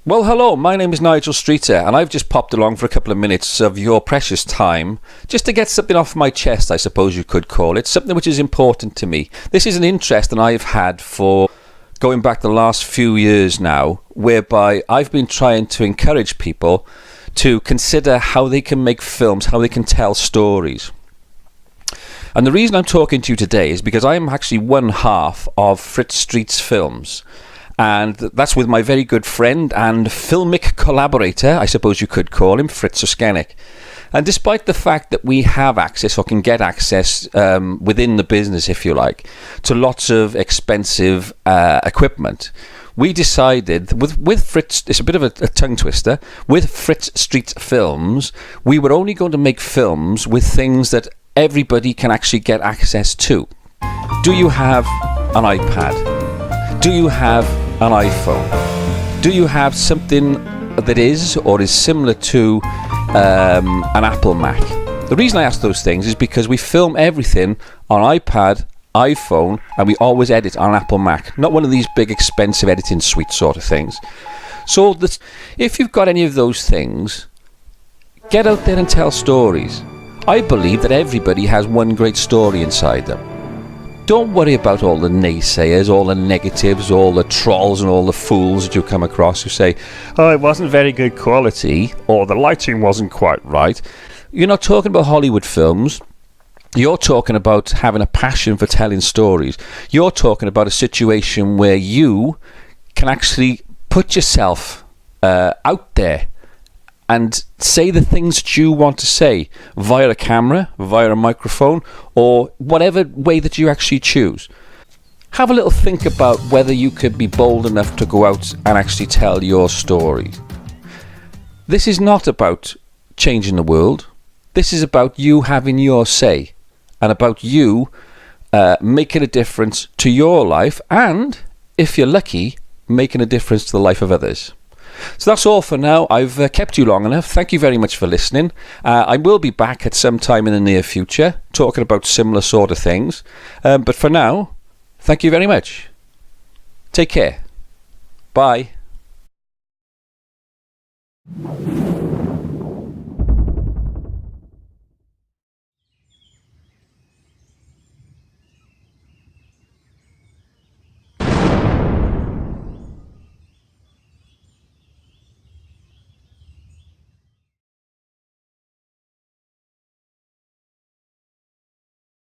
Well, hello, my name is Nigel Streeter, and I've just popped along for a couple of minutes of your precious time, just to get something off my chest, I suppose you could call it, something which is important to me. This is an interest that I've had for going back the last few years now, whereby I've been trying to encourage people to consider how they can make films, how they can tell stories. And the reason I'm talking to you today is because I am actually one half of Fritz Streets Films. And that's with my very good friend and filmic collaborator, I suppose you could call him, Fritz Streets. And despite the fact that we have access or can get access within the business, if you like, to lots of expensive equipment, we decided with Fritz, it's a bit of a tongue twister, with Fritz Streets Films, we were only going to make films with things that everybody can actually get access to. Do you have an iPad? Do you have an iPhone? Do you have something that is or is similar to an Apple Mac? The reason I ask those things is because we film everything on iPad, iPhone, and we always edit on Apple Mac, not one of these big expensive editing suite sort of things. So if you've got any of those things, get out there and tell stories. I believe that everybody has one great story inside them. Don't worry about all the naysayers, all the negatives, all the trolls and all the fools that you come across who say, oh, it wasn't very good quality, or the lighting wasn't quite right. You're not talking about Hollywood films. You're talking about having a passion for telling stories. You're talking about a situation where you can actually put yourself out there and say the things that you want to say via a camera, via a microphone, or whatever way that you actually choose. Have a little think about whether you could be bold enough to go out and actually tell your story. This is not about changing the world. This is about you having your say and about you making a difference to your life and, if you're lucky, making a difference to the life of others. So that's all for now. I've kept you long enough. Thank you very much for listening. I will be back at some time in the near future talking about similar sort of things. But for now, thank you very much. Take care. Bye.